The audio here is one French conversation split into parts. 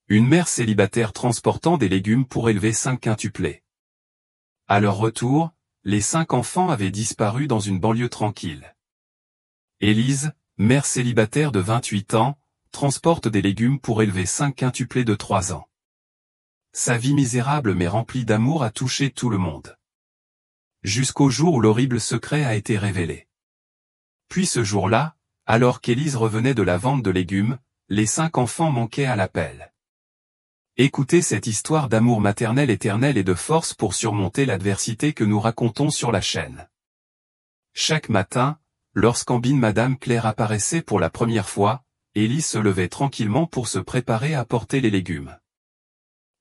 Une mère célibataire transportant des légumes pour élever 5 quintuplés. À leur retour, les 5 enfants avaient disparu dans une banlieue tranquille. Élise, mère célibataire de 28 ans, transporte des légumes pour élever 5 quintuplés de 3 ans. Sa vie misérable mais remplie d'amour a touché tout le monde. Jusqu'au jour où l'horrible secret a été révélé. Puis ce jour-là, alors qu'Élise revenait de la vente de légumes, les 5 enfants manquaient à l'appel. Écoutez cette histoire d'amour maternel éternel et de force pour surmonter l'adversité que nous racontons sur la chaîne. Chaque matin, lorsqu'Ambine Madame Claire apparaissait pour la première fois, Élise se levait tranquillement pour se préparer à porter les légumes.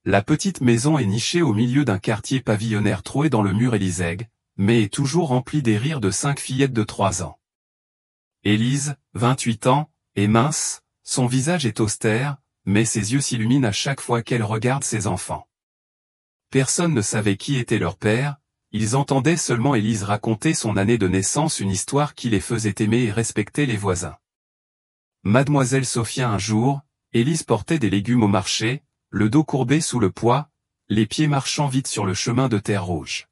La petite maison est nichée au milieu d'un quartier pavillonnaire troué dans le mur élisègue, mais est toujours remplie des rires de 5 fillettes de 3 ans. Élise, 28 ans, est mince, son visage est austère, mais ses yeux s'illuminent à chaque fois qu'elle regarde ses enfants. Personne ne savait qui était leur père, ils entendaient seulement Élise raconter son année de naissance, une histoire qui les faisait aimer et respecter les voisins. Mademoiselle Sophia un jour, Élise portait des légumes au marché, le dos courbé sous le poids, les pieds marchant vite sur le chemin de terre rouge.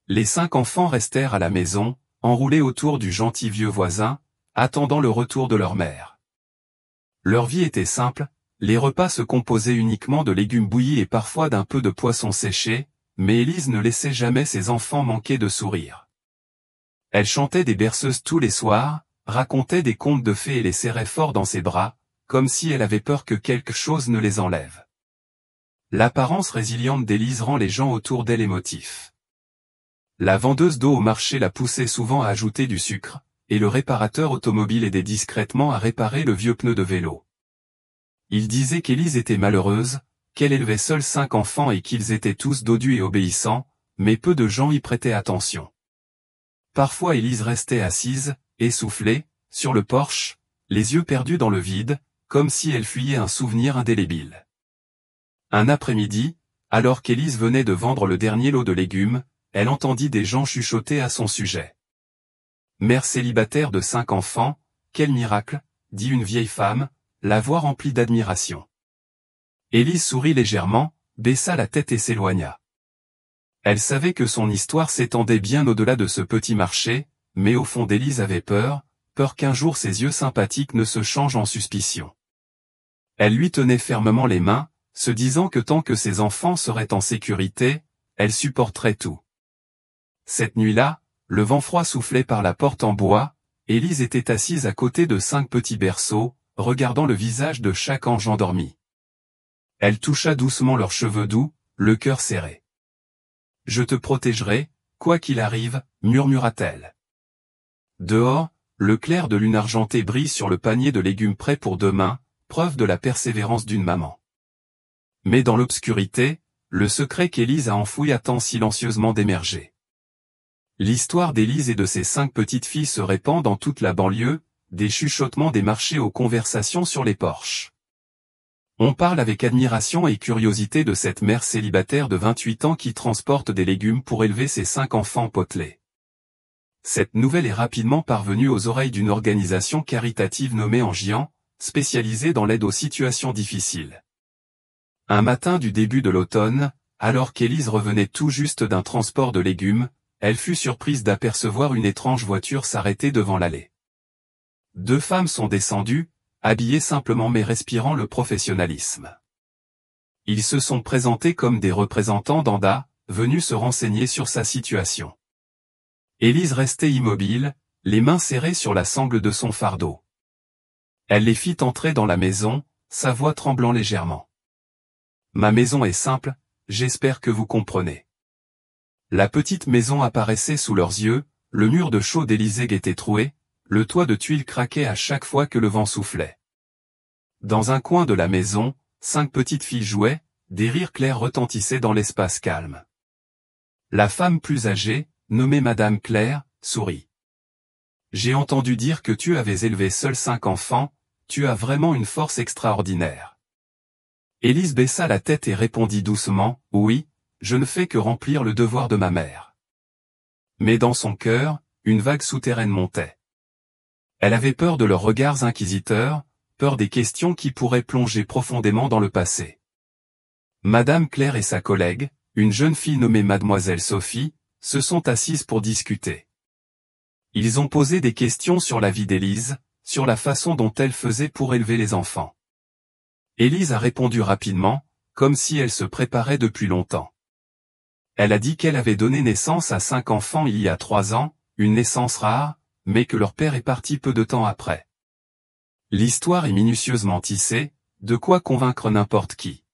Les 5 enfants restèrent à la maison, enroulés autour du gentil vieux voisin, attendant le retour de leur mère. Leur vie était simple, les repas se composaient uniquement de légumes bouillis et parfois d'un peu de poisson séché, mais Élise ne laissait jamais ses enfants manquer de sourire. Elle chantait des berceuses tous les soirs, racontait des contes de fées et les serrait fort dans ses bras, comme si elle avait peur que quelque chose ne les enlève. L'apparence résiliente d'Élise rend les gens autour d'elle émotifs. La vendeuse d'eau au marché la poussait souvent à ajouter du sucre, et le réparateur automobile aidait discrètement à réparer le vieux pneu de vélo. Il disait qu'Élise était malheureuse, qu'elle élevait seule 5 enfants et qu'ils étaient tous dodus et obéissants, mais peu de gens y prêtaient attention. Parfois Élise restait assise, essoufflée, sur le porche, les yeux perdus dans le vide, comme si elle fuyait un souvenir indélébile. Un après-midi, alors qu'Élise venait de vendre le dernier lot de légumes, elle entendit des gens chuchoter à son sujet. Mère célibataire de 5 enfants, quel miracle, dit une vieille femme, la voix remplie d'admiration. Élise sourit légèrement, baissa la tête et s'éloigna. Elle savait que son histoire s'étendait bien au-delà de ce petit marché, mais au fond d'Élise avait peur qu'un jour ses yeux sympathiques ne se changent en suspicion. Elle lui tenait fermement les mains, se disant que tant que ses enfants seraient en sécurité, elle supporterait tout. Cette nuit-là, le vent froid soufflait par la porte en bois, Élise était assise à côté de 5 petits berceaux, regardant le visage de chaque ange endormi. Elle toucha doucement leurs cheveux doux, le cœur serré. « Je te protégerai, quoi qu'il arrive, » murmura-t-elle. Dehors, le clair de lune argentée brille sur le panier de légumes prêts pour demain, preuve de la persévérance d'une maman. Mais dans l'obscurité, le secret qu'Élise a enfoui attend silencieusement d'émerger. L'histoire d'Élise et de ses 5 petites filles se répand dans toute la banlieue, des chuchotements des marchés aux conversations sur les porches. On parle avec admiration et curiosité de cette mère célibataire de 28 ans qui transporte des légumes pour élever ses 5 enfants potelés. Cette nouvelle est rapidement parvenue aux oreilles d'une organisation caritative nommée Angian, spécialisée dans l'aide aux situations difficiles. Un matin du début de l'automne, alors qu'Élise revenait tout juste d'un transport de légumes, elle fut surprise d'apercevoir une étrange voiture s'arrêter devant l'allée. 2 femmes sont descendues, habillées simplement mais respirant le professionnalisme. Ils se sont présentés comme des représentants d'ANDA, venus se renseigner sur sa situation. Élise restait immobile, les mains serrées sur la sangle de son fardeau. Elle les fit entrer dans la maison, sa voix tremblant légèrement. « Ma maison est simple, j'espère que vous comprenez. » La petite maison apparaissait sous leurs yeux, le mur de chaux d'Élisée était troué, le toit de tuiles craquait à chaque fois que le vent soufflait. Dans un coin de la maison, 5 petites filles jouaient, des rires clairs retentissaient dans l'espace calme. La femme plus âgée, nommée Madame Claire, sourit. « J'ai entendu dire que tu avais élevé seul 5 enfants, tu as vraiment une force extraordinaire. » Élise baissa la tête et répondit doucement, « Oui, je ne fais que remplir le devoir de ma mère. » Mais dans son cœur, une vague souterraine montait. Elle avait peur de leurs regards inquisiteurs, peur des questions qui pourraient plonger profondément dans le passé. Madame Claire et sa collègue, une jeune fille nommée Mademoiselle Sophie, se sont assises pour discuter. Ils ont posé des questions sur la vie d'Élise, sur la façon dont elle faisait pour élever les enfants. Élise a répondu rapidement, comme si elle se préparait depuis longtemps. Elle a dit qu'elle avait donné naissance à 5 enfants il y a 3 ans, une naissance rare, mais que leur père est parti peu de temps après. L'histoire est minutieusement tissée, de quoi convaincre n'importe qui.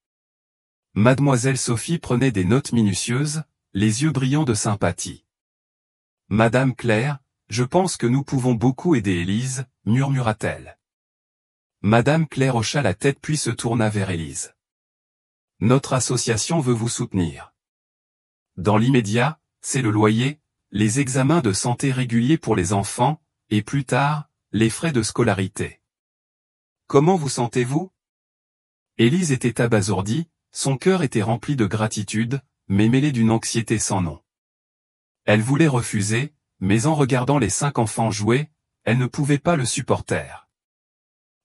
Mademoiselle Sophie prenait des notes minutieuses, les yeux brillants de sympathie. Madame Claire, je pense que nous pouvons beaucoup aider Élise, murmura-t-elle. Madame Claire hocha la tête puis se tourna vers Élise. Notre association veut vous soutenir. Dans l'immédiat, c'est le loyer, les examens de santé réguliers pour les enfants, et plus tard, les frais de scolarité. Comment vous sentez-vous? Élise était abasourdie, son cœur était rempli de gratitude, mais mêlé d'une anxiété sans nom. Elle voulait refuser, mais en regardant les 5 enfants jouer, elle ne pouvait pas le supporter.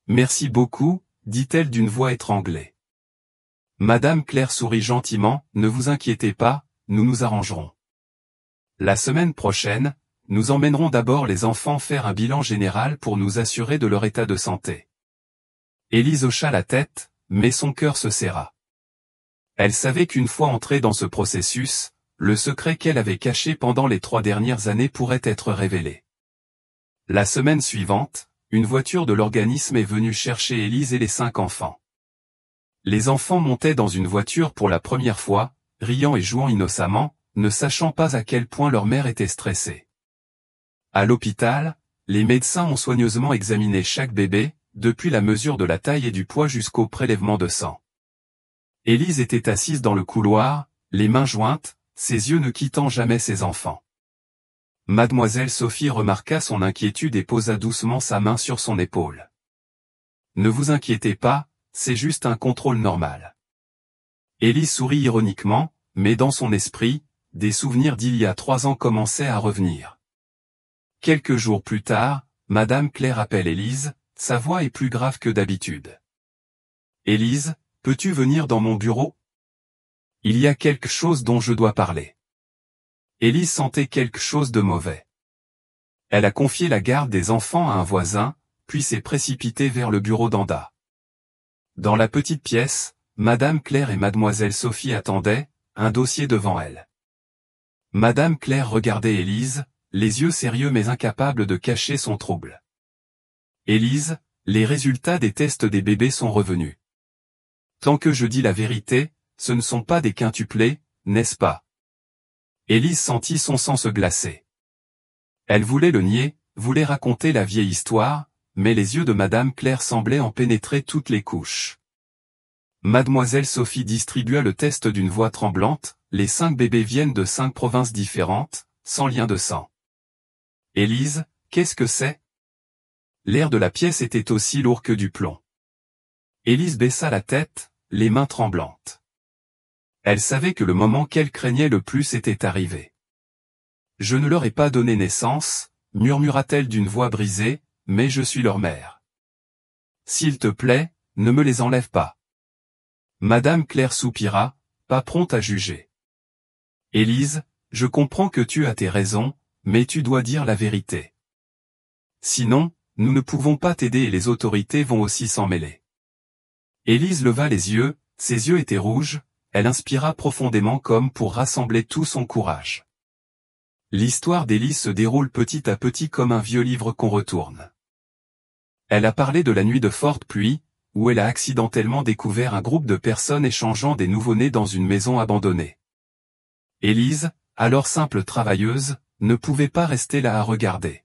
Merci beaucoup, dit-elle d'une voix étranglée. Madame Claire sourit gentiment, ne vous inquiétez pas, nous nous arrangerons. La semaine prochaine, nous emmènerons d'abord les enfants faire un bilan général pour nous assurer de leur état de santé. Élise hocha la tête, mais son cœur se serra. Elle savait qu'une fois entrée dans ce processus, le secret qu'elle avait caché pendant les 3 dernières années pourrait être révélé. La semaine suivante, une voiture de l'organisme est venue chercher Élise et les 5 enfants. Les enfants montaient dans une voiture pour la première fois, riant et jouant innocemment, ne sachant pas à quel point leur mère était stressée. À l'hôpital, les médecins ont soigneusement examiné chaque bébé, depuis la mesure de la taille et du poids jusqu'au prélèvement de sang. Élise était assise dans le couloir, les mains jointes, ses yeux ne quittant jamais ses enfants. Mademoiselle Sophie remarqua son inquiétude et posa doucement sa main sur son épaule. Ne vous inquiétez pas, c'est juste un contrôle normal. Élise sourit ironiquement, mais dans son esprit, des souvenirs d'il y a 3 ans commençaient à revenir. Quelques jours plus tard, Madame Claire appelle Élise, sa voix est plus grave que d'habitude. Élise, peux-tu venir dans mon bureau? Il y a quelque chose dont je dois parler. Élise sentait quelque chose de mauvais. Elle a confié la garde des enfants à un voisin, puis s'est précipitée vers le bureau d'Anda. Dans la petite pièce, Madame Claire et Mademoiselle Sophie attendaient, un dossier devant elle. Madame Claire regardait Élise, les yeux sérieux mais incapable de cacher son trouble. Élise, les résultats des tests des bébés sont revenus. Tant que je dis la vérité, ce ne sont pas des quintuplés, n'est-ce pas? Élise sentit son sang se glacer. Elle voulait le nier, voulait raconter la vieille histoire, mais les yeux de Madame Claire semblaient en pénétrer toutes les couches. Mademoiselle Sophie distribua le test d'une voix tremblante, les 5 bébés viennent de 5 provinces différentes, sans lien de sang. Élise, qu'est-ce que c'est? L'air de la pièce était aussi lourd que du plomb. Élise baissa la tête, les mains tremblantes. Elle savait que le moment qu'elle craignait le plus était arrivé. Je ne leur ai pas donné naissance, murmura-t-elle d'une voix brisée, mais je suis leur mère. S'il te plaît, ne me les enlève pas. Madame Claire soupira, pas prompte à juger. Élise, je comprends que tu as tes raisons, mais tu dois dire la vérité. Sinon, nous ne pouvons pas t'aider et les autorités vont aussi s'en mêler. Élise leva les yeux, ses yeux étaient rouges, elle inspira profondément comme pour rassembler tout son courage. L'histoire d'Élise se déroule petit à petit comme un vieux livre qu'on retourne. Elle a parlé de la nuit de forte pluie, où elle a accidentellement découvert un groupe de personnes échangeant des nouveau-nés dans une maison abandonnée. Élise, alors simple travailleuse, ne pouvait pas rester là à regarder.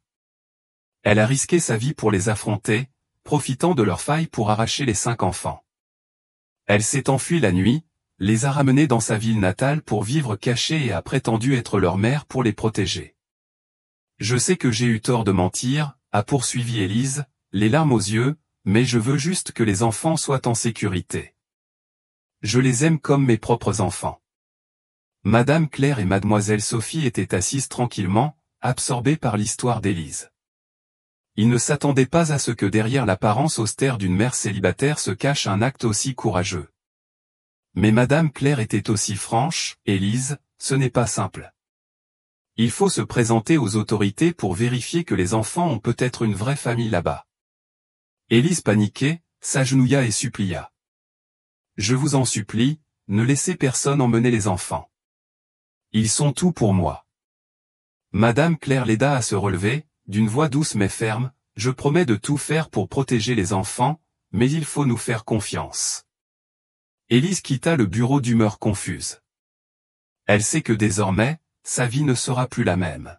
Elle a risqué sa vie pour les affronter, profitant de leur faille pour arracher les 5 enfants. Elle s'est enfuie la nuit, les a ramenés dans sa ville natale pour vivre cachée et a prétendu être leur mère pour les protéger. Je sais que j'ai eu tort de mentir, a poursuivi Élise, les larmes aux yeux, mais je veux juste que les enfants soient en sécurité. Je les aime comme mes propres enfants. Madame Claire et Mademoiselle Sophie étaient assises tranquillement, absorbées par l'histoire d'Élise. Il ne s'attendait pas à ce que derrière l'apparence austère d'une mère célibataire se cache un acte aussi courageux. Mais Madame Claire était aussi franche, Élise, ce n'est pas simple. Il faut se présenter aux autorités pour vérifier que les enfants ont peut-être une vraie famille là-bas. Élise paniquée, s'agenouilla et supplia. Je vous en supplie, ne laissez personne emmener les enfants. Ils sont tout pour moi. Madame Claire l'aida à se relever, d'une voix douce mais ferme, je promets de tout faire pour protéger les enfants, mais il faut nous faire confiance. Élise quitta le bureau d'humeur confuse. Elle sait que désormais, sa vie ne sera plus la même.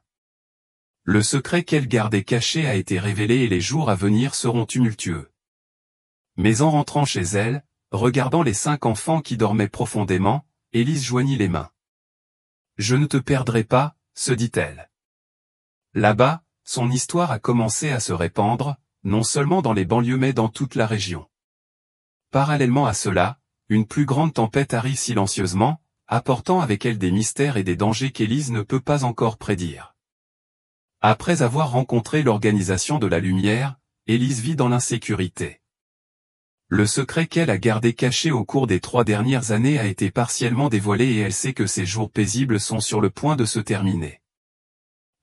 Le secret qu'elle gardait caché a été révélé et les jours à venir seront tumultueux. Mais en rentrant chez elle, regardant les 5 enfants qui dormaient profondément, Élise joignit les mains. Je ne te perdrai pas, se dit-elle. Là-bas, son histoire a commencé à se répandre, non seulement dans les banlieues mais dans toute la région. Parallèlement à cela, une plus grande tempête arrive silencieusement, apportant avec elle des mystères et des dangers qu'Élise ne peut pas encore prédire. Après avoir rencontré l'organisation de la lumière, Élise vit dans l'insécurité. Le secret qu'elle a gardé caché au cours des 3 dernières années a été partiellement dévoilé et elle sait que ses jours paisibles sont sur le point de se terminer.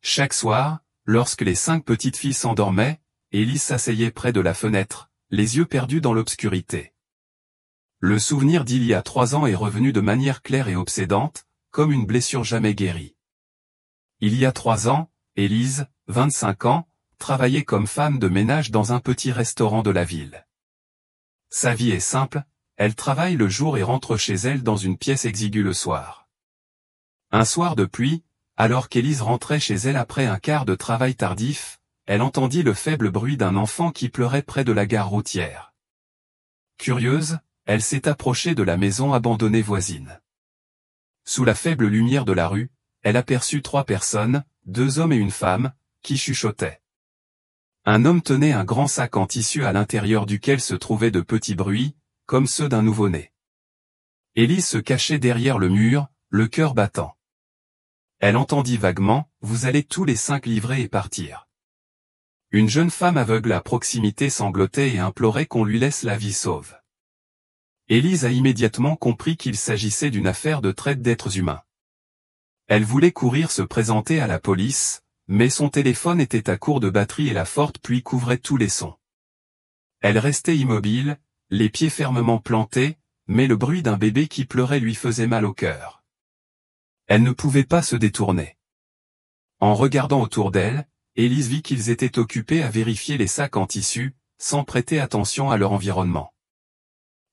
Chaque soir, lorsque les 5 petites filles s'endormaient, Élise s'asseyait près de la fenêtre, les yeux perdus dans l'obscurité. Le souvenir d'il y a 3 ans est revenu de manière claire et obsédante, comme une blessure jamais guérie. Il y a 3 ans, Élise, 25 ans, travaillait comme femme de ménage dans un petit restaurant de la ville. Sa vie est simple, elle travaille le jour et rentre chez elle dans une pièce exiguë le soir. Un soir de pluie, alors qu'Élise rentrait chez elle après un quart de travail tardif, elle entendit le faible bruit d'un enfant qui pleurait près de la gare routière. Curieuse, elle s'est approchée de la maison abandonnée voisine. Sous la faible lumière de la rue, elle aperçut 3 personnes, 2 hommes et une femme, qui chuchotaient. Un homme tenait un grand sac en tissu à l'intérieur duquel se trouvaient de petits bruits, comme ceux d'un nouveau-né. Élise se cachait derrière le mur, le cœur battant. Elle entendit vaguement, « Vous allez tous les 5 livrer et partir. » Une jeune femme aveugle à proximité sanglotait et implorait qu'on lui laisse la vie sauve. Élise a immédiatement compris qu'il s'agissait d'une affaire de traite d'êtres humains. Elle voulait courir se présenter à la police, mais son téléphone était à court de batterie et la forte pluie couvrait tous les sons. Elle restait immobile, les pieds fermement plantés, mais le bruit d'un bébé qui pleurait lui faisait mal au cœur. Elle ne pouvait pas se détourner. En regardant autour d'elle, Élise vit qu'ils étaient occupés à vérifier les sacs en tissu, sans prêter attention à leur environnement.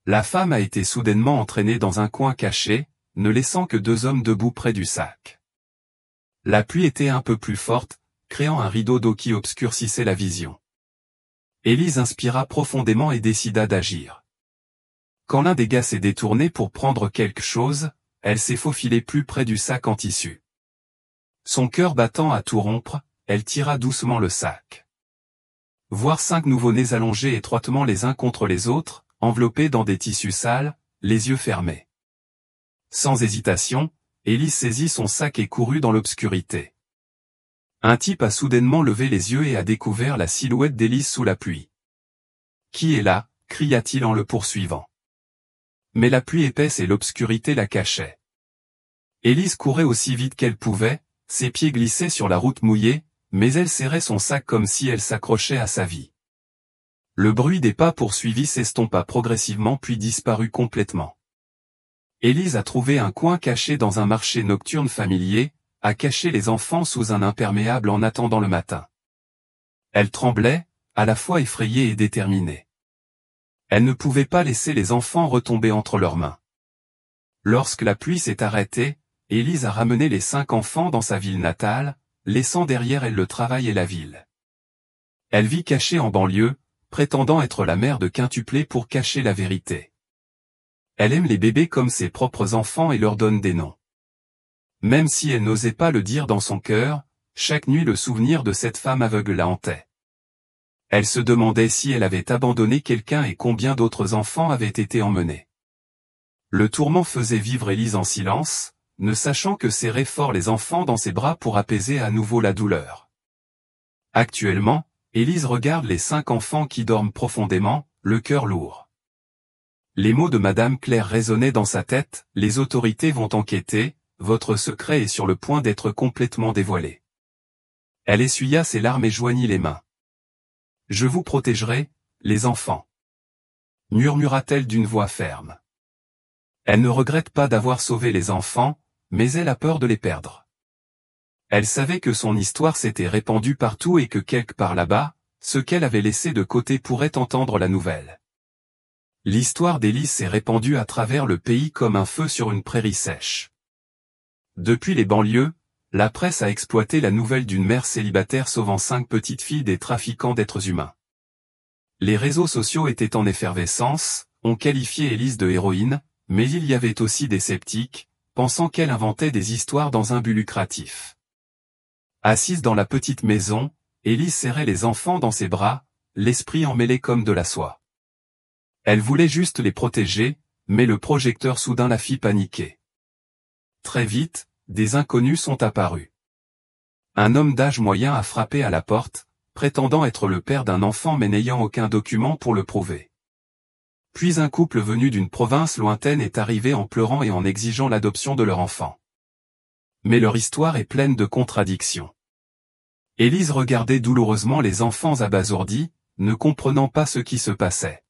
La femme a été soudainement entraînée dans un coin caché, ne laissant que 2 hommes debout près du sac. La pluie était un peu plus forte, créant un rideau d'eau qui obscurcissait la vision. Élise inspira profondément et décida d'agir. Quand l'un des gars s'est détourné pour prendre quelque chose, elle s'est faufilée plus près du sac en tissu. Son cœur battant à tout rompre, elle tira doucement le sac. Voir 5 nouveau-nés allongés étroitement les uns contre les autres, enveloppés dans des tissus sales, les yeux fermés. Sans hésitation, Élise saisit son sac et courut dans l'obscurité. Un type a soudainement levé les yeux et a découvert la silhouette d'Élise sous la pluie. « Qui est là » cria-t-il en le poursuivant. Mais la pluie épaisse et l'obscurité la cachaient. Élise courait aussi vite qu'elle pouvait, ses pieds glissaient sur la route mouillée, mais elle serrait son sac comme si elle s'accrochait à sa vie. Le bruit des pas poursuivis s'estompa progressivement puis disparut complètement. Élise a trouvé un coin caché dans un marché nocturne familier, a caché les enfants sous un imperméable en attendant le matin. Elle tremblait, à la fois effrayée et déterminée. Elle ne pouvait pas laisser les enfants retomber entre leurs mains. Lorsque la pluie s'est arrêtée, Élise a ramené les 5 enfants dans sa ville natale, laissant derrière elle le travail et la ville. Elle vit cachée en banlieue, prétendant être la mère de quintuplés pour cacher la vérité. Elle aime les bébés comme ses propres enfants et leur donne des noms. Même si elle n'osait pas le dire dans son cœur, chaque nuit le souvenir de cette femme aveugle la hantait. Elle se demandait si elle avait abandonné quelqu'un et combien d'autres enfants avaient été emmenés. Le tourment faisait vivre Élise en silence, ne sachant que serrer fort les enfants dans ses bras pour apaiser à nouveau la douleur. Actuellement, Élise regarde les 5 enfants qui dorment profondément, le cœur lourd. Les mots de Madame Claire résonnaient dans sa tête, les autorités vont enquêter, votre secret est sur le point d'être complètement dévoilé. Elle essuya ses larmes et joignit les mains. Je vous protégerai, les enfants. Murmura-t-elle d'une voix ferme. Elle ne regrette pas d'avoir sauvé les enfants, mais elle a peur de les perdre. Elle savait que son histoire s'était répandue partout et que quelque part là-bas, ceux qu'elle avait laissés de côté pourraient entendre la nouvelle. L'histoire d'Élise s'est répandue à travers le pays comme un feu sur une prairie sèche. Depuis les banlieues, la presse a exploité la nouvelle d'une mère célibataire sauvant 5 petites filles des trafiquants d'êtres humains. Les réseaux sociaux étaient en effervescence, on qualifiait Élise de héroïne, mais il y avait aussi des sceptiques, pensant qu'elle inventait des histoires dans un but lucratif. Assise dans la petite maison, Élise serrait les enfants dans ses bras, l'esprit emmêlé comme de la soie. Elle voulait juste les protéger, mais le projecteur soudain la fit paniquer. Très vite, des inconnus sont apparus. Un homme d'âge moyen a frappé à la porte, prétendant être le père d'un enfant mais n'ayant aucun document pour le prouver. Puis un couple venu d'une province lointaine est arrivé en pleurant et en exigeant l'adoption de leur enfant. Mais leur histoire est pleine de contradictions. Élise regardait douloureusement les enfants abasourdis, ne comprenant pas ce qui se passait.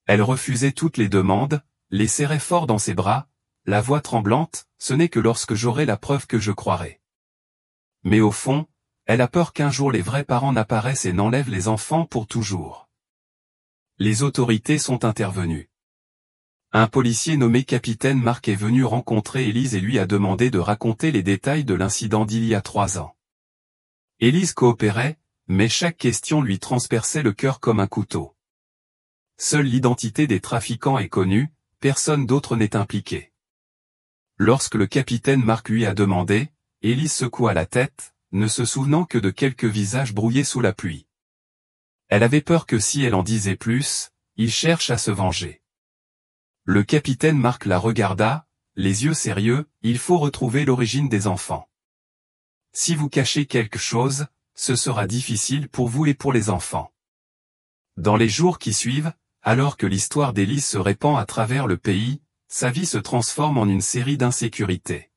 Elle refusait toutes les demandes, les serrait fort dans ses bras, la voix tremblante, ce n'est que lorsque j'aurai la preuve que je croirai. Mais au fond, elle a peur qu'un jour les vrais parents n'apparaissent et n'enlèvent les enfants pour toujours. Les autorités sont intervenues. Un policier nommé Capitaine Marc est venu rencontrer Élise et lui a demandé de raconter les détails de l'incident d'il y a 3 ans. Élise coopérait, mais chaque question lui transperçait le cœur comme un couteau. Seule l'identité des trafiquants est connue, personne d'autre n'est impliqué. Lorsque le capitaine Marc lui a demandé, Élise secoua la tête, ne se souvenant que de quelques visages brouillés sous la pluie. Elle avait peur que si elle en disait plus, il cherche à se venger. Le capitaine Marc la regarda, les yeux sérieux, il faut retrouver l'origine des enfants. Si vous cachez quelque chose, ce sera difficile pour vous et pour les enfants. Dans les jours qui suivent, alors que l'histoire d'Élise se répand à travers le pays, sa vie se transforme en une série d'insécurités.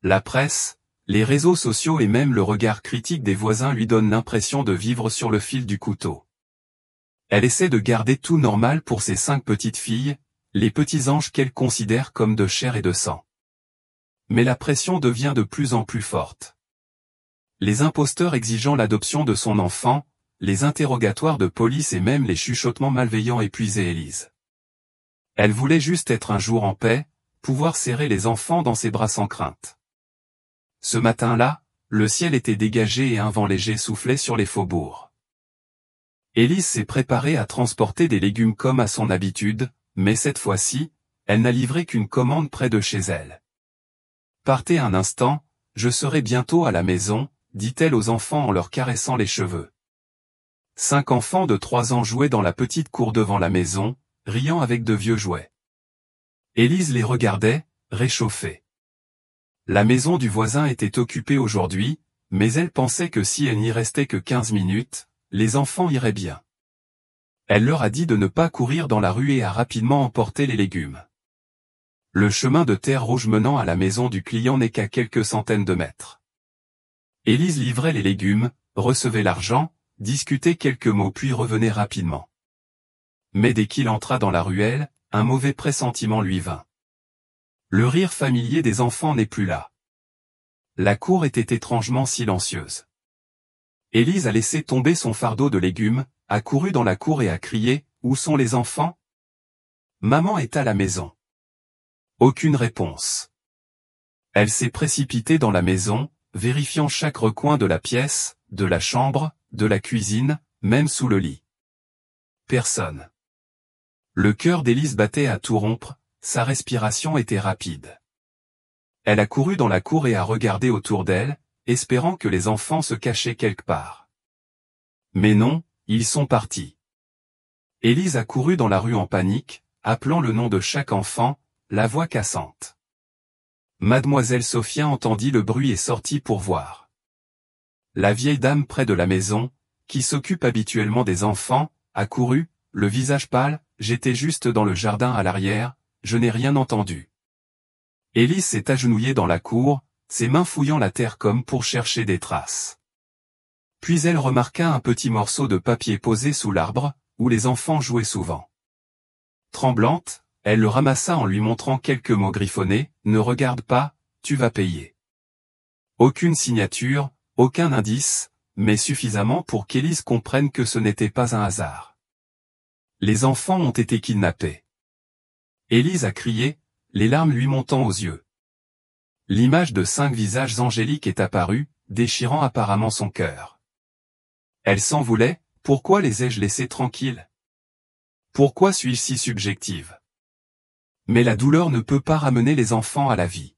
La presse, les réseaux sociaux et même le regard critique des voisins lui donnent l'impression de vivre sur le fil du couteau. Elle essaie de garder tout normal pour ses 5 petites filles, les petits anges qu'elle considère comme de chair et de sang. Mais la pression devient de plus en plus forte. Les imposteurs exigeant l'adoption de son enfant, les interrogatoires de police et même les chuchotements malveillants épuisaient Élise. Elle voulait juste être un jour en paix, pouvoir serrer les enfants dans ses bras sans crainte. Ce matin-là, le ciel était dégagé et un vent léger soufflait sur les faubourgs. Élise s'est préparée à transporter des légumes comme à son habitude, mais cette fois-ci, elle n'a livré qu'une commande près de chez elle. Partez un instant, je serai bientôt à la maison, dit-elle aux enfants en leur caressant les cheveux. 5 enfants de 3 ans jouaient dans la petite cour devant la maison, riant avec de vieux jouets. Élise les regardait, réchauffée. La maison du voisin était occupée aujourd'hui, mais elle pensait que si elle n'y restait que 15 minutes, les enfants iraient bien. Elle leur a dit de ne pas courir dans la rue et a rapidement emporté les légumes. Le chemin de terre rouge menant à la maison du client n'est qu'à quelques centaines de mètres. Élise livrait les légumes, recevait l'argent, discutait quelques mots puis revenait rapidement. Mais dès qu'il entra dans la ruelle, un mauvais pressentiment lui vint. Le rire familier des enfants n'est plus là. La cour était étrangement silencieuse. Élise a laissé tomber son fardeau de légumes, a couru dans la cour et a crié « Où sont les enfants ? Maman est à la maison. » Aucune réponse. Elle s'est précipitée dans la maison, vérifiant chaque recoin de la pièce, de la chambre, de la cuisine, même sous le lit. Personne. Le cœur d'Élise battait à tout rompre, sa respiration était rapide. Elle a couru dans la cour et a regardé autour d'elle, espérant que les enfants se cachaient quelque part. Mais non, ils sont partis. Élise a couru dans la rue en panique, appelant le nom de chaque enfant, la voix cassante. Mademoiselle Sophia entendit le bruit et sortit pour voir. La vieille dame près de la maison, qui s'occupe habituellement des enfants, accourut, le visage pâle. J'étais juste dans le jardin à l'arrière, je n'ai rien entendu. Élise s'est agenouillée dans la cour, ses mains fouillant la terre comme pour chercher des traces. Puis elle remarqua un petit morceau de papier posé sous l'arbre, où les enfants jouaient souvent. Tremblante, elle le ramassa en lui montrant quelques mots griffonnés, « Ne regarde pas, tu vas payer ». Aucune signature, aucun indice, mais suffisamment pour qu'Élise comprenne que ce n'était pas un hasard. Les enfants ont été kidnappés. Élise a crié, les larmes lui montant aux yeux. L'image de 5 visages angéliques est apparue, déchirant apparemment son cœur. Elle s'en voulait, pourquoi les ai-je laissés tranquilles? Pourquoi suis-je si subjective? Mais la douleur ne peut pas ramener les enfants à la vie.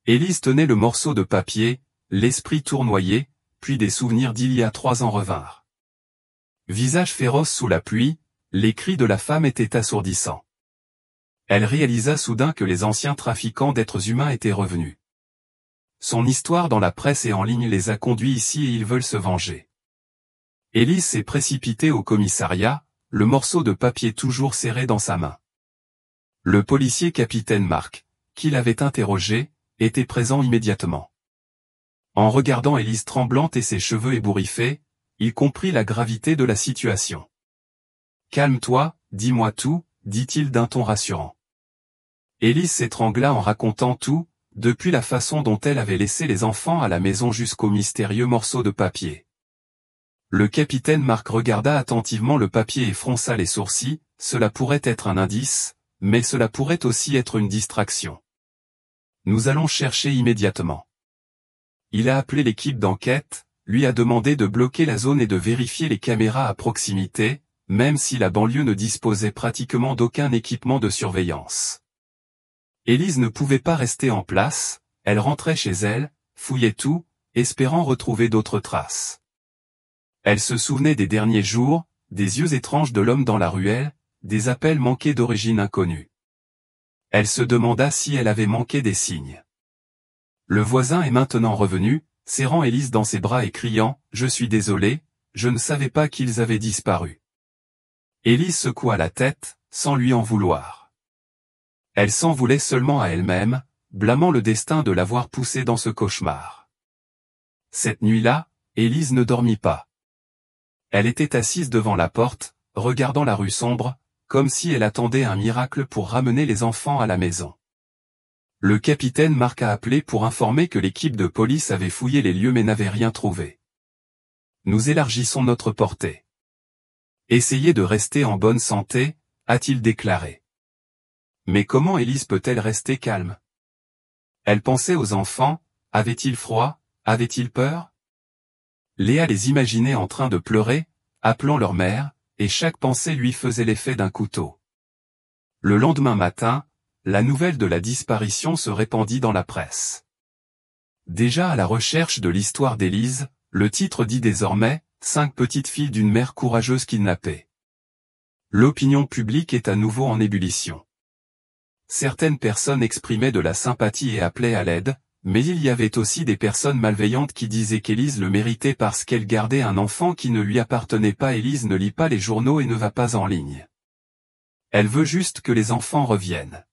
Élise tenait le morceau de papier, l'esprit tournoyé, puis des souvenirs d'il y a 3 ans revinrent. Visage féroce sous la pluie, les cris de la femme étaient assourdissants. Elle réalisa soudain que les anciens trafiquants d'êtres humains étaient revenus. Son histoire dans la presse et en ligne les a conduits ici et ils veulent se venger. Élise s'est précipitée au commissariat, le morceau de papier toujours serré dans sa main. Le policier capitaine Marc, qui l'avait interrogé, était présent immédiatement. En regardant Élise tremblante et ses cheveux ébouriffés, il comprit la gravité de la situation. « Calme-toi, dis-moi tout », dit-il d'un ton rassurant. Élise s'étrangla en racontant tout, depuis la façon dont elle avait laissé les enfants à la maison jusqu'au mystérieux morceau de papier. Le capitaine Marc regarda attentivement le papier et fronça les sourcils, cela pourrait être un indice, mais cela pourrait aussi être une distraction. Nous allons chercher immédiatement. Il a appelé l'équipe d'enquête, lui a demandé de bloquer la zone et de vérifier les caméras à proximité, même si la banlieue ne disposait pratiquement d'aucun équipement de surveillance. Élise ne pouvait pas rester en place, elle rentrait chez elle, fouillait tout, espérant retrouver d'autres traces. Elle se souvenait des derniers jours, des yeux étranges de l'homme dans la ruelle, des appels manqués d'origine inconnue. Elle se demanda si elle avait manqué des signes. Le voisin est maintenant revenu, serrant Élise dans ses bras et criant « Je suis désolé, je ne savais pas qu'ils avaient disparu ». Élise secoua la tête, sans lui en vouloir. Elle s'en voulait seulement à elle-même, blâmant le destin de l'avoir poussée dans ce cauchemar. Cette nuit-là, Élise ne dormit pas. Elle était assise devant la porte, regardant la rue sombre, comme si elle attendait un miracle pour ramener les enfants à la maison. Le capitaine Marc a appelé pour informer que l'équipe de police avait fouillé les lieux mais n'avait rien trouvé. Nous élargissons notre portée. Essayez de rester en bonne santé, a-t-il déclaré. Mais comment Élise peut-elle rester calme? Elle pensait aux enfants, avaient-ils froid, avaient-ils peur? Léa les imaginait en train de pleurer, appelant leur mère, et chaque pensée lui faisait l'effet d'un couteau. Le lendemain matin, la nouvelle de la disparition se répandit dans la presse. Déjà à la recherche de l'histoire d'Élise, le titre dit désormais « 5 petites filles d'une mère courageuse kidnappée ». L'opinion publique est à nouveau en ébullition. Certaines personnes exprimaient de la sympathie et appelaient à l'aide, mais il y avait aussi des personnes malveillantes qui disaient qu'Élise le méritait parce qu'elle gardait un enfant qui ne lui appartenait pas. Élise ne lit pas les journaux et ne va pas en ligne. Elle veut juste que les enfants reviennent.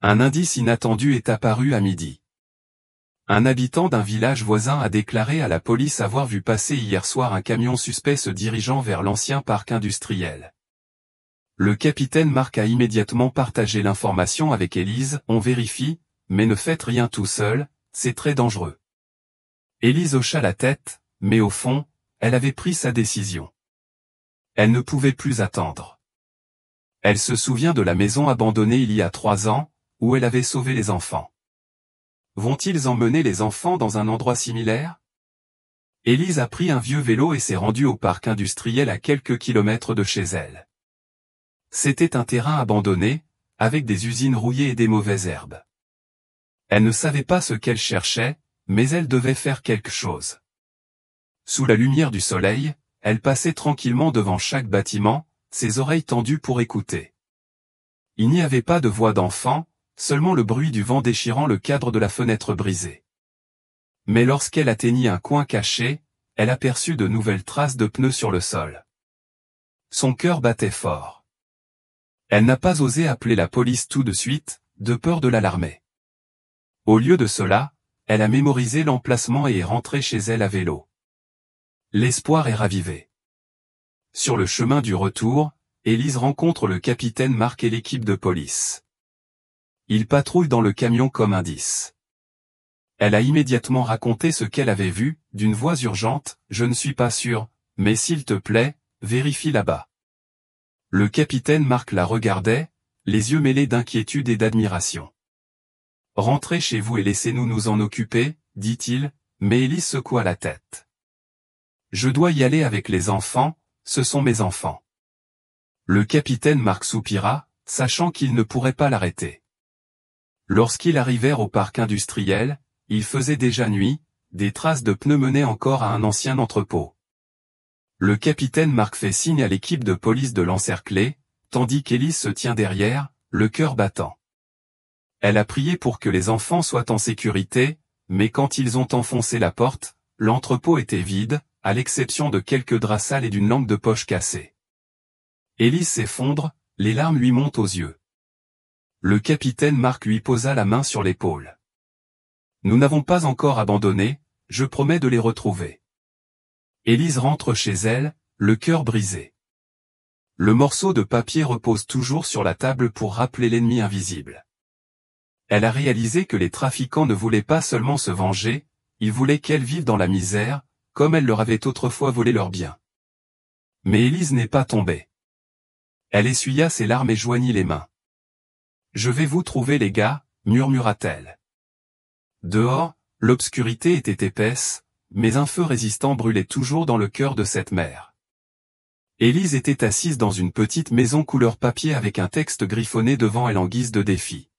Un indice inattendu est apparu à midi. Un habitant d'un village voisin a déclaré à la police avoir vu passer hier soir un camion suspect se dirigeant vers l'ancien parc industriel. Le capitaine Marc a immédiatement partagé l'information avec Élise, on vérifie, mais ne faites rien tout seul, c'est très dangereux. Élise hocha la tête, mais au fond, elle avait pris sa décision. Elle ne pouvait plus attendre. Elle se souvient de la maison abandonnée il y a 3 ans, où elle avait sauvé les enfants. Vont-ils emmener les enfants dans un endroit similaire? Élise a pris un vieux vélo et s'est rendue au parc industriel à quelques kilomètres de chez elle. C'était un terrain abandonné, avec des usines rouillées et des mauvaises herbes. Elle ne savait pas ce qu'elle cherchait, mais elle devait faire quelque chose. Sous la lumière du soleil, elle passait tranquillement devant chaque bâtiment, ses oreilles tendues pour écouter. Il n'y avait pas de voix d'enfant, seulement le bruit du vent déchirant le cadre de la fenêtre brisée. Mais lorsqu'elle atteignit un coin caché, elle aperçut de nouvelles traces de pneus sur le sol. Son cœur battait fort. Elle n'a pas osé appeler la police tout de suite, de peur de l'alarmer. Au lieu de cela, elle a mémorisé l'emplacement et est rentrée chez elle à vélo. L'espoir est ravivé. Sur le chemin du retour, Élise rencontre le capitaine Marc et l'équipe de police. Ils patrouillent dans le camion comme indice. Elle a immédiatement raconté ce qu'elle avait vu, d'une voix urgente, « Je ne suis pas sûre, mais s'il te plaît, vérifie là-bas. » Le capitaine Marc la regardait, les yeux mêlés d'inquiétude et d'admiration. « Rentrez chez vous et laissez-nous nous en occuper, » dit-il, mais Élise secoua la tête. « Je dois y aller avec les enfants, ce sont mes enfants. » Le capitaine Marc soupira, sachant qu'il ne pourrait pas l'arrêter. Lorsqu'ils arrivèrent au parc industriel, il faisait déjà nuit, des traces de pneus menaient encore à un ancien entrepôt. Le capitaine Marc fait signe à l'équipe de police de l'encercler, tandis qu'Élise se tient derrière, le cœur battant. Elle a prié pour que les enfants soient en sécurité, mais quand ils ont enfoncé la porte, l'entrepôt était vide, à l'exception de quelques draps sales et d'une lampe de poche cassée. Élise s'effondre, les larmes lui montent aux yeux. Le capitaine Marc lui posa la main sur l'épaule. « Nous n'avons pas encore abandonné, je promets de les retrouver. » Élise rentre chez elle, le cœur brisé. Le morceau de papier repose toujours sur la table pour rappeler l'ennemi invisible. Elle a réalisé que les trafiquants ne voulaient pas seulement se venger, ils voulaient qu'elle vive dans la misère, comme elle leur avait autrefois volé leurs biens. Mais Élise n'est pas tombée. Elle essuya ses larmes et joignit les mains. « Je vais vous trouver les gars, » murmura-t-elle. Dehors, l'obscurité était épaisse, mais un feu résistant brûlait toujours dans le cœur de cette mère. Élise était assise dans une petite maison couleur papier avec un texte griffonné devant elle en guise de défi.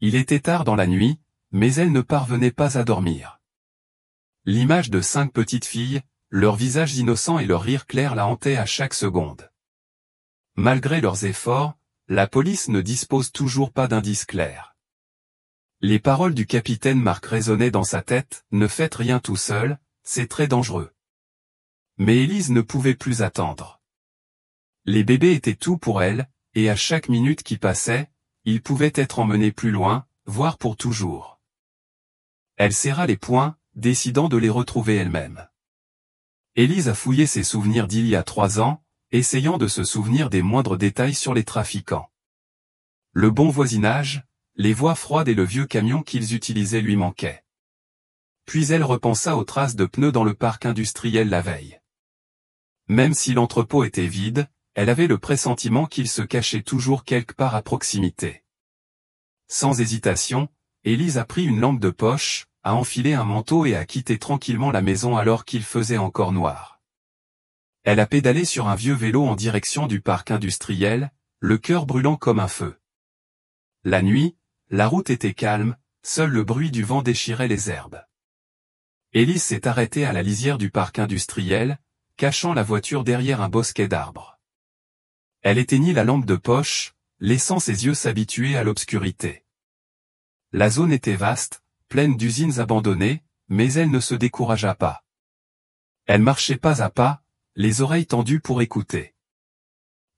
Il était tard dans la nuit, mais elle ne parvenait pas à dormir. L'image de 5 petites filles, leurs visages innocents et leur rire clair la hantaient à chaque seconde. Malgré leurs efforts, la police ne dispose toujours pas d'indices clairs. Les paroles du capitaine Marc résonnaient dans sa tête, « Ne faites rien tout seul, c'est très dangereux. » Mais Élise ne pouvait plus attendre. Les bébés étaient tout pour elle, et à chaque minute qui passait, ils pouvaient être emmenés plus loin, voire pour toujours. Elle serra les poings, décidant de les retrouver elle-même. Élise a fouillé ses souvenirs d'il y a 3 ans, essayant de se souvenir des moindres détails sur les trafiquants. Le bon voisinage, les voix froides et le vieux camion qu'ils utilisaient lui manquaient. Puis elle repensa aux traces de pneus dans le parc industriel la veille. Même si l'entrepôt était vide, elle avait le pressentiment qu'il se cachait toujours quelque part à proximité. Sans hésitation, Élise a pris une lampe de poche, a enfilé un manteau et a quitté tranquillement la maison alors qu'il faisait encore noir. Elle a pédalé sur un vieux vélo en direction du parc industriel, le cœur brûlant comme un feu. La nuit, la route était calme, seul le bruit du vent déchirait les herbes. Élise s'est arrêtée à la lisière du parc industriel, cachant la voiture derrière un bosquet d'arbres. Elle éteignit la lampe de poche, laissant ses yeux s'habituer à l'obscurité. La zone était vaste, pleine d'usines abandonnées, mais elle ne se découragea pas. Elle marchait pas à pas, les oreilles tendues pour écouter.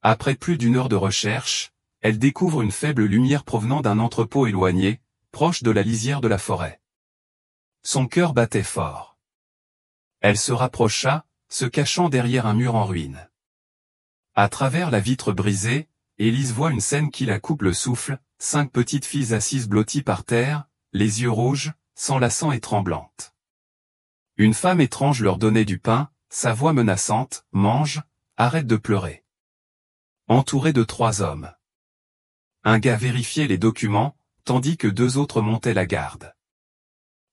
Après plus d'1 heure de recherche, elle découvre une faible lumière provenant d'un entrepôt éloigné, proche de la lisière de la forêt. Son cœur battait fort. Elle se rapprocha, se cachant derrière un mur en ruine. À travers la vitre brisée, Élise voit une scène qui la coupe le souffle, 5 petites filles assises blotties par terre, les yeux rouges, s'enlaçant et tremblantes. Une femme étrange leur donnait du pain, sa voix menaçante, « Mange, arrête de pleurer. » Entourée de 3 hommes. Un gars vérifiait les documents, tandis que 2 autres montaient la garde.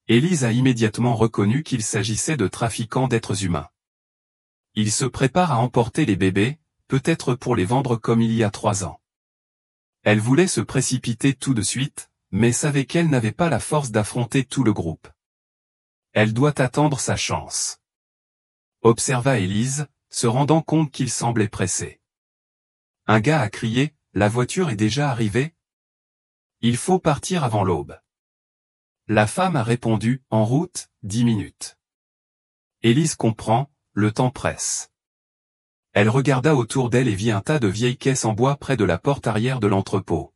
Élise a immédiatement reconnu qu'il s'agissait de trafiquants d'êtres humains. Ils se préparent à emporter les bébés, peut-être pour les vendre comme il y a 3 ans. Elle voulait se précipiter tout de suite, mais savait qu'elle n'avait pas la force d'affronter tout le groupe. Elle doit attendre sa chance. Observa Élise, se rendant compte qu'il semblait pressé. Un gars a crié, « La voiture est déjà arrivée ? Il faut partir avant l'aube. » La femme a répondu, « En route, 10 minutes. » Élise comprend, le temps presse. Elle regarda autour d'elle et vit un tas de vieilles caisses en bois près de la porte arrière de l'entrepôt.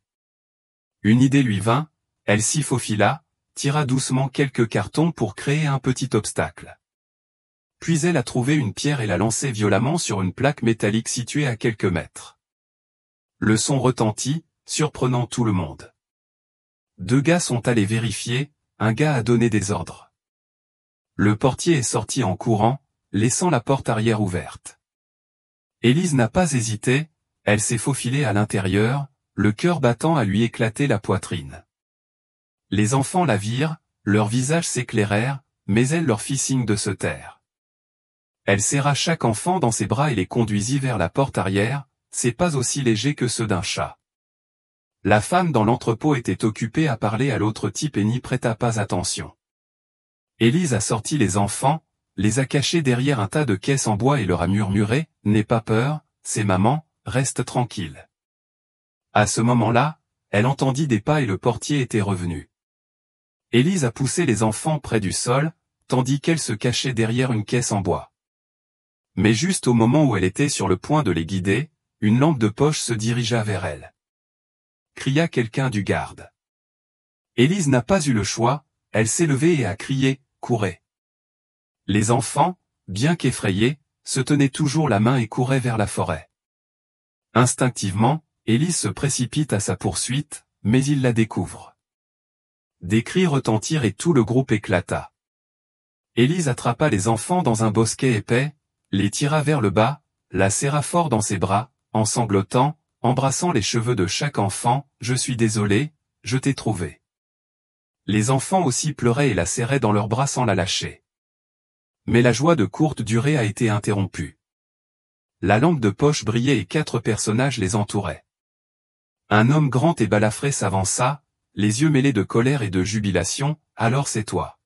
Une idée lui vint, elle s'y faufila, tira doucement quelques cartons pour créer un petit obstacle. Puis elle a trouvé une pierre et l'a lancée violemment sur une plaque métallique située à quelques mètres. Le son retentit, surprenant tout le monde. 2 gars sont allés vérifier, un gars a donné des ordres. Le portier est sorti en courant, laissant la porte arrière ouverte. Élise n'a pas hésité, elle s'est faufilée à l'intérieur, le cœur battant à lui éclater la poitrine. Les enfants la virent, leurs visages s'éclairèrent, mais elle leur fit signe de se taire. Elle serra chaque enfant dans ses bras et les conduisit vers la porte arrière, ses pas aussi légers que ceux d'un chat. La femme dans l'entrepôt était occupée à parler à l'autre type et n'y prêta pas attention. Élise a sorti les enfants, les a cachés derrière un tas de caisses en bois et leur a murmuré « N'aie pas peur, c'est maman, reste tranquille ». À ce moment-là, elle entendit des pas et le portier était revenu. Élise a poussé les enfants près du sol, tandis qu'elle se cachait derrière une caisse en bois. Mais juste au moment où elle était sur le point de les guider, une lampe de poche se dirigea vers elle. Cria quelqu'un du garde. Élise n'a pas eu le choix, elle s'est levée et a crié « Courez !» Les enfants, bien qu'effrayés, se tenaient toujours la main et couraient vers la forêt. Instinctivement, Élise se précipite à sa poursuite, mais il la découvre. Des cris retentirent et tout le groupe éclata. Élise attrapa les enfants dans un bosquet épais, les tira vers le bas, la serra fort dans ses bras, en sanglotant, embrassant les cheveux de chaque enfant, « Je suis désolé, je t'ai trouvé ». Les enfants aussi pleuraient et la serraient dans leurs bras sans la lâcher. Mais la joie de courte durée a été interrompue. La lampe de poche brillait et 4 personnages les entouraient. Un homme grand et balafré s'avança, les yeux mêlés de colère et de jubilation, « Alors c'est toi ».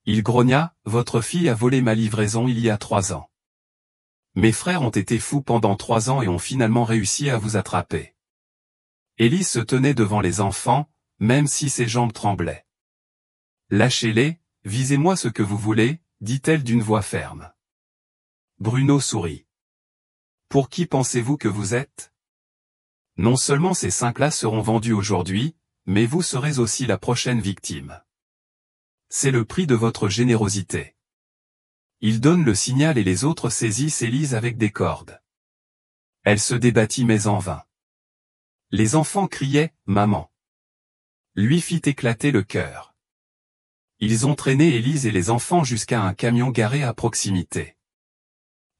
Il grogna, « Votre fille a volé ma livraison il y a 3 ans. Mes frères ont été fous pendant 3 ans et ont finalement réussi à vous attraper. » Élise se tenait devant les enfants, même si ses jambes tremblaient. « Lâchez-les, visez-moi ce que vous voulez, » dit-elle d'une voix ferme. Bruno sourit. « Pour qui pensez-vous que vous êtes ? Non seulement ces 5-là seront vendus aujourd'hui, mais vous serez aussi la prochaine victime. C'est le prix de votre générosité. » Il donne le signal et les autres saisissent Élise avec des cordes. Elle se débattit mais en vain. Les enfants criaient « Maman !» Lui fit éclater le cœur. Ils ont traîné Élise et les enfants jusqu'à un camion garé à proximité.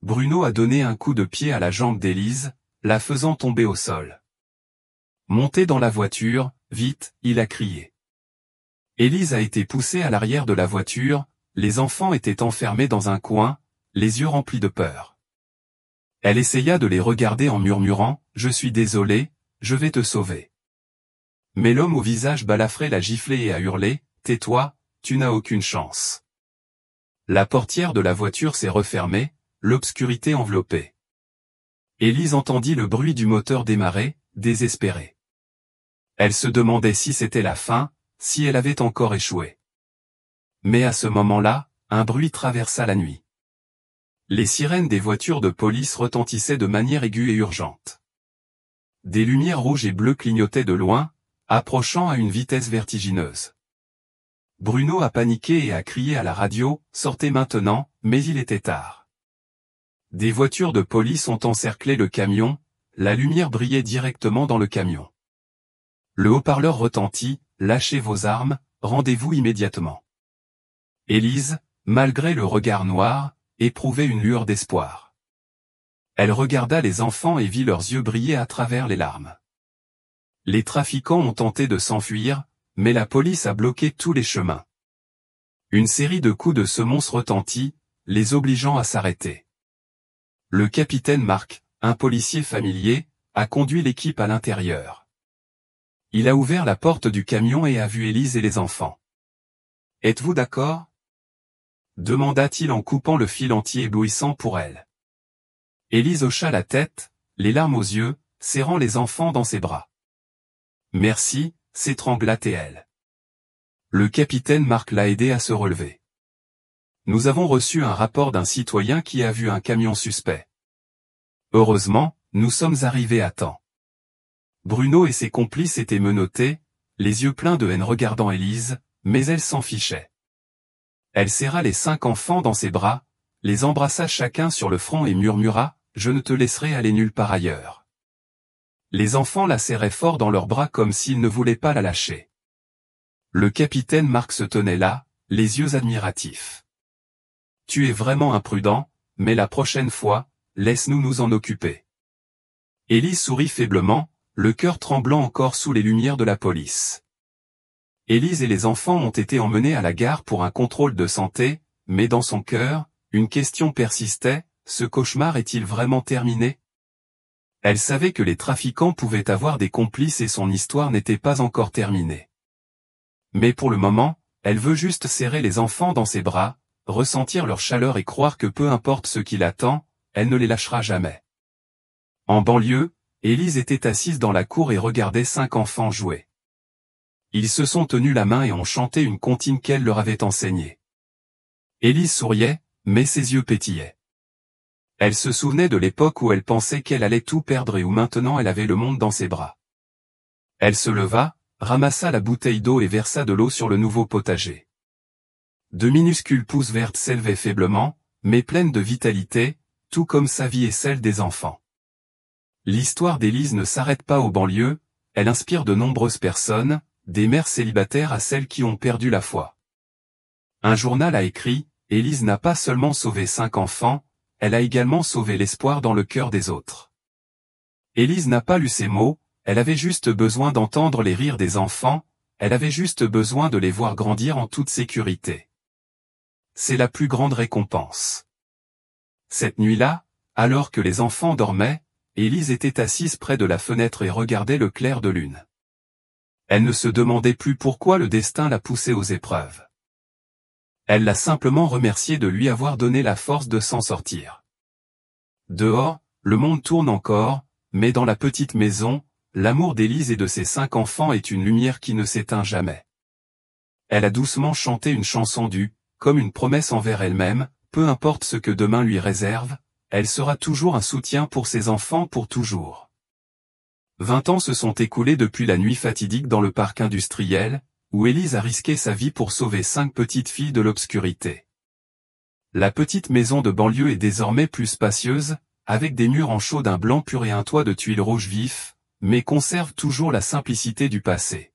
Bruno a donné un coup de pied à la jambe d'Élise, la faisant tomber au sol. Montez dans la voiture, vite, il a crié. Élise a été poussée à l'arrière de la voiture, les enfants étaient enfermés dans un coin, les yeux remplis de peur. Elle essaya de les regarder en murmurant « Je suis désolée, je vais te sauver. » Mais l'homme au visage balafré l'a giflé et a hurlé « Tais-toi, tu n'as aucune chance. » La portière de la voiture s'est refermée, l'obscurité enveloppée. Élise entendit le bruit du moteur démarrer, désespérée. Elle se demandait si c'était la fin, si elle avait encore échoué. Mais à ce moment-là, un bruit traversa la nuit. Les sirènes des voitures de police retentissaient de manière aiguë et urgente. Des lumières rouges et bleues clignotaient de loin, approchant à une vitesse vertigineuse. Bruno a paniqué et a crié à la radio, « Sortez maintenant », mais il était tard. Des voitures de police ont encerclé le camion, la lumière brillait directement dans le camion. Le haut-parleur retentit, « Lâchez vos armes, rendez-vous immédiatement. » Élise, malgré le regard noir, éprouvait une lueur d'espoir. Elle regarda les enfants et vit leurs yeux briller à travers les larmes. Les trafiquants ont tenté de s'enfuir, mais la police a bloqué tous les chemins. Une série de coups de semonce retentit, les obligeant à s'arrêter. Le capitaine Marc, un policier familier, a conduit l'équipe à l'intérieur. Il a ouvert la porte du camion et a vu Élise et les enfants. « Êtes-vous d'accord ?» demanda-t-il en coupant le fil entier éblouissant pour elle. Élise hocha la tête, les larmes aux yeux, serrant les enfants dans ses bras. « Merci » s'étrangla-t-elle. Le capitaine Marc l'a aidé à se relever. Nous avons reçu un rapport d'un citoyen qui a vu un camion suspect. Heureusement, nous sommes arrivés à temps. Bruno et ses complices étaient menottés, les yeux pleins de haine regardant Élise, mais elle s'en fichait. Elle serra les 5 enfants dans ses bras, les embrassa chacun sur le front et murmura « Je ne te laisserai aller nulle part ailleurs ». Les enfants la serraient fort dans leurs bras comme s'ils ne voulaient pas la lâcher. Le capitaine Marc se tenait là, les yeux admiratifs. « Tu es vraiment imprudent, mais la prochaine fois, laisse-nous nous en occuper. » Élise sourit faiblement, le cœur tremblant encore sous les lumières de la police. Élise et les enfants ont été emmenés à la gare pour un contrôle de santé, mais dans son cœur, une question persistait, ce cauchemar est-il vraiment terminé? Elle savait que les trafiquants pouvaient avoir des complices et son histoire n'était pas encore terminée. Mais pour le moment, elle veut juste serrer les enfants dans ses bras, ressentir leur chaleur et croire que peu importe ce qui l'attend, elle ne les lâchera jamais. En banlieue, Élise était assise dans la cour et regardait 5 enfants jouer. Ils se sont tenus la main et ont chanté une comptine qu'elle leur avait enseignée. Élise souriait, mais ses yeux pétillaient. Elle se souvenait de l'époque où elle pensait qu'elle allait tout perdre et où maintenant elle avait le monde dans ses bras. Elle se leva, ramassa la bouteille d'eau et versa de l'eau sur le nouveau potager. De minuscules pousses vertes s'élevaient faiblement, mais pleines de vitalité, tout comme sa vie et celle des enfants. L'histoire d'Élise ne s'arrête pas aux banlieues, elle inspire de nombreuses personnes, des mères célibataires à celles qui ont perdu la foi. Un journal a écrit, Élise n'a pas seulement sauvé 5 enfants, elle a également sauvé l'espoir dans le cœur des autres. Élise n'a pas lu ces mots, elle avait juste besoin d'entendre les rires des enfants, elle avait juste besoin de les voir grandir en toute sécurité. C'est la plus grande récompense. Cette nuit-là, alors que les enfants dormaient, Élise était assise près de la fenêtre et regardait le clair de lune. Elle ne se demandait plus pourquoi le destin la poussait aux épreuves. Elle l'a simplement remercié de lui avoir donné la force de s'en sortir. Dehors, le monde tourne encore, mais dans la petite maison, l'amour d'Élise et de ses 5 enfants est une lumière qui ne s'éteint jamais. Elle a doucement chanté une chanson comme une promesse envers elle-même, peu importe ce que demain lui réserve, elle sera toujours un soutien pour ses enfants pour toujours. 20 ans se sont écoulés depuis la nuit fatidique dans le parc industriel, où Élise a risqué sa vie pour sauver 5 petites filles de l'obscurité. La petite maison de banlieue est désormais plus spacieuse, avec des murs en chaux d'un blanc pur et un toit de tuiles rouges vifs, mais conserve toujours la simplicité du passé.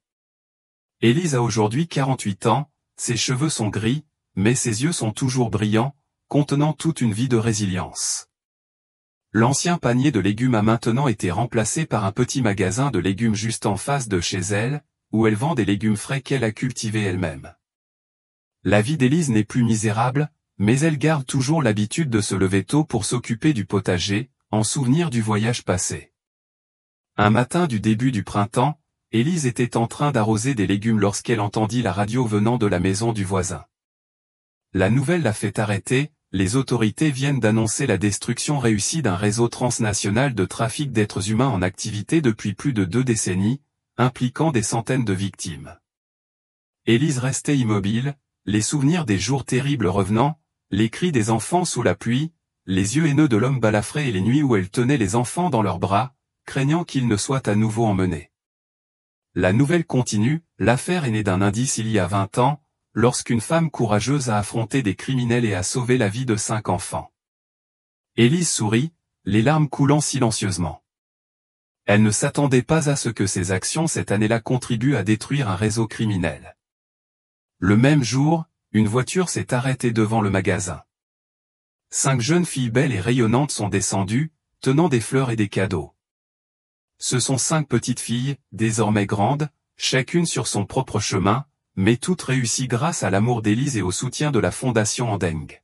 Élise a aujourd'hui 48 ans, ses cheveux sont gris, mais ses yeux sont toujours brillants, contenant toute une vie de résilience. L'ancien panier de légumes a maintenant été remplacé par un petit magasin de légumes juste en face de chez elle, où elle vend des légumes frais qu'elle a cultivés elle-même. La vie d'Élise n'est plus misérable, mais elle garde toujours l'habitude de se lever tôt pour s'occuper du potager, en souvenir du voyage passé. Un matin du début du printemps, Élise était en train d'arroser des légumes lorsqu'elle entendit la radio venant de la maison du voisin. La nouvelle l'a fait arrêter, les autorités viennent d'annoncer la destruction réussie d'un réseau transnational de trafic d'êtres humains en activité depuis plus de 2 décennies, impliquant des centaines de victimes. Élise restait immobile, les souvenirs des jours terribles revenant, les cris des enfants sous la pluie, les yeux haineux de l'homme balafré et les nuits où elle tenait les enfants dans leurs bras, craignant qu'ils ne soient à nouveau emmenés. La nouvelle continue, l'affaire est née d'un indice il y a 20 ans, lorsqu'une femme courageuse a affronté des criminels et a sauvé la vie de 5 enfants. Élise sourit, les larmes coulant silencieusement. Elle ne s'attendait pas à ce que ses actions cette année-là contribuent à détruire un réseau criminel. Le même jour, une voiture s'est arrêtée devant le magasin. 5 jeunes filles belles et rayonnantes sont descendues, tenant des fleurs et des cadeaux. Ce sont 5 petites filles, désormais grandes, chacune sur son propre chemin, mais toutes réussies grâce à l'amour d'Élise et au soutien de la Fondation Andeng.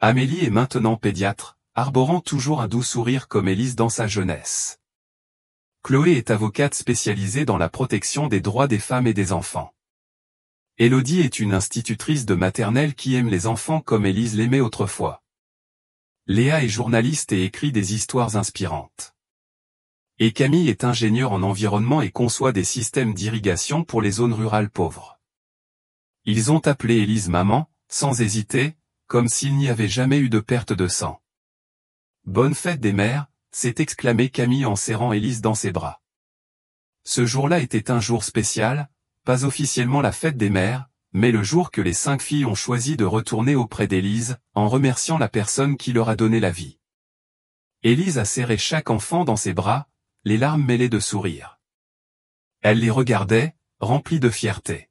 Amélie est maintenant pédiatre, arborant toujours un doux sourire comme Élise dans sa jeunesse. Chloé est avocate spécialisée dans la protection des droits des femmes et des enfants. Élodie est une institutrice de maternelle qui aime les enfants comme Élise l'aimait autrefois. Léa est journaliste et écrit des histoires inspirantes. Et Camille est ingénieure en environnement et conçoit des systèmes d'irrigation pour les zones rurales pauvres. Ils ont appelé Élise maman, sans hésiter, comme s'il n'y avait jamais eu de perte de sang. Bonne fête des mères, s'est exclamé Camille en serrant Élise dans ses bras. Ce jour-là était un jour spécial, pas officiellement la fête des mères, mais le jour que les 5 filles ont choisi de retourner auprès d'Élise, en remerciant la personne qui leur a donné la vie. Élise a serré chaque enfant dans ses bras, les larmes mêlées de sourires. Elle les regardait, remplie de fierté.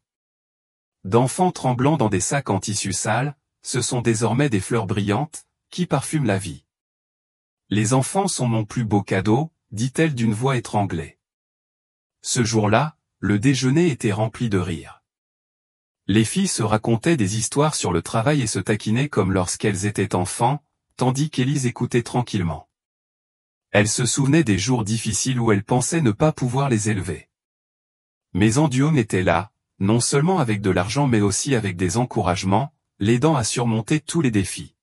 D'enfants tremblants dans des sacs en tissu sale, ce sont désormais des fleurs brillantes, qui parfument la vie. Les enfants sont mon plus beau cadeau, dit-elle d'une voix étranglée. Ce jour-là, le déjeuner était rempli de rires. Les filles se racontaient des histoires sur le travail et se taquinaient comme lorsqu'elles étaient enfants, tandis qu'Élise écoutait tranquillement. Elle se souvenait des jours difficiles où elle pensait ne pas pouvoir les élever. Mais Anduhome était là, non seulement avec de l'argent mais aussi avec des encouragements, l'aidant à surmonter tous les défis.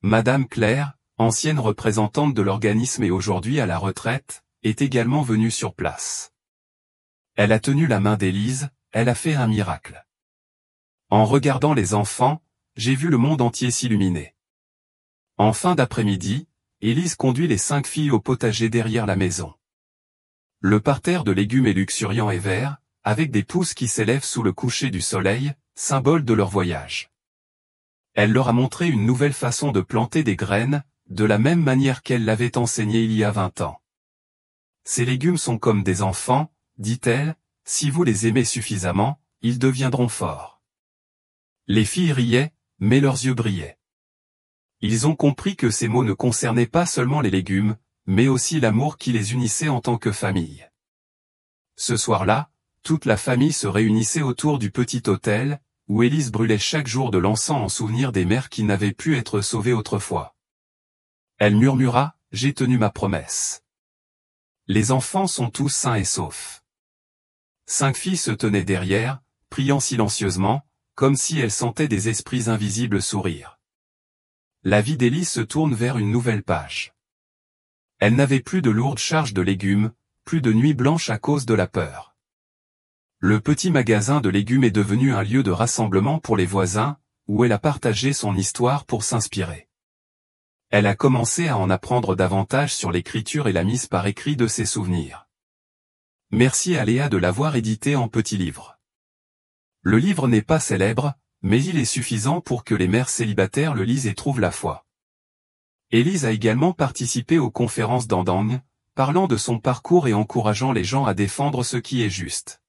Madame Claire, ancienne représentante de l'organisme et aujourd'hui à la retraite, est également venue sur place. Elle a tenu la main d'Élise, elle a fait un miracle. En regardant les enfants, j'ai vu le monde entier s'illuminer. En fin d'après-midi, Élise conduit les 5 filles au potager derrière la maison. Le parterre de légumes est luxuriant et vert, avec des pousses qui s'élèvent sous le coucher du soleil, symbole de leur voyage. Elle leur a montré une nouvelle façon de planter des graines, de la même manière qu'elle l'avait enseigné il y a 20 ans. Ces légumes sont comme des enfants, dit-elle, si vous les aimez suffisamment, ils deviendront forts. Les filles riaient, mais leurs yeux brillaient. Ils ont compris que ces mots ne concernaient pas seulement les légumes, mais aussi l'amour qui les unissait en tant que famille. Ce soir-là, toute la famille se réunissait autour du petit autel, où Élise brûlait chaque jour de l'encens en souvenir des mères qui n'avaient pu être sauvées autrefois. Elle murmura, « J'ai tenu ma promesse. Les enfants sont tous sains et saufs. » 5 filles se tenaient derrière, priant silencieusement, comme si elles sentaient des esprits invisibles sourire. La vie d'Élise se tourne vers une nouvelle page. Elle n'avait plus de lourdes charges de légumes, plus de nuits blanches à cause de la peur. Le petit magasin de légumes est devenu un lieu de rassemblement pour les voisins, où elle a partagé son histoire pour s'inspirer. Elle a commencé à en apprendre davantage sur l'écriture et la mise par écrit de ses souvenirs. Merci à Léa de l'avoir édité en petit livre. Le livre n'est pas célèbre, mais il est suffisant pour que les mères célibataires le lisent et trouvent la foi. Élise a également participé aux conférences d'Andang, parlant de son parcours et encourageant les gens à défendre ce qui est juste.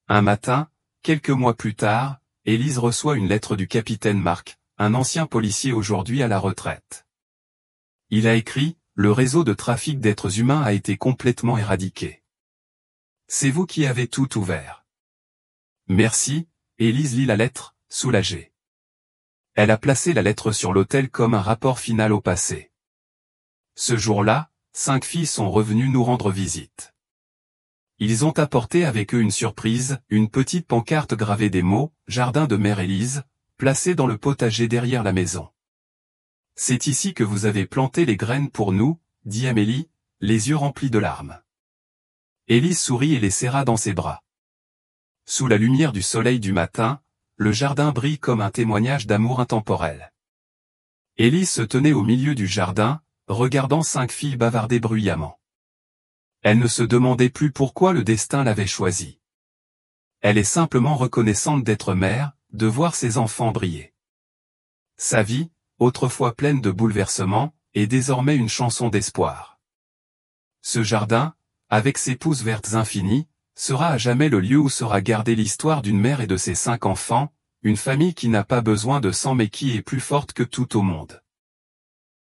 Un matin, quelques mois plus tard, Élise reçoit une lettre du capitaine Marc, un ancien policier aujourd'hui à la retraite. Il a écrit, « Le réseau de trafic d'êtres humains a été complètement éradiqué. C'est vous qui avez tout ouvert. » Merci, Élise lit la lettre, soulagée. Elle a placé la lettre sur l'autel comme un rapport final au passé. Ce jour-là, 5 filles sont revenues nous rendre visite. Ils ont apporté avec eux une surprise, une petite pancarte gravée des mots « Jardin de Mère Élise », placée dans le potager derrière la maison. « C'est ici que vous avez planté les graines pour nous », dit Amélie, les yeux remplis de larmes. Élise sourit et les serra dans ses bras. Sous la lumière du soleil du matin, le jardin brille comme un témoignage d'amour intemporel. Élise se tenait au milieu du jardin, regardant 5 filles bavarder bruyamment. Elle ne se demandait plus pourquoi le destin l'avait choisie. Elle est simplement reconnaissante d'être mère, de voir ses enfants briller. Sa vie, autrefois pleine de bouleversements, est désormais une chanson d'espoir. Ce jardin, avec ses pousses vertes infinies, sera à jamais le lieu où sera gardée l'histoire d'une mère et de ses 5 enfants, une famille qui n'a pas besoin de sang mais qui est plus forte que tout au monde.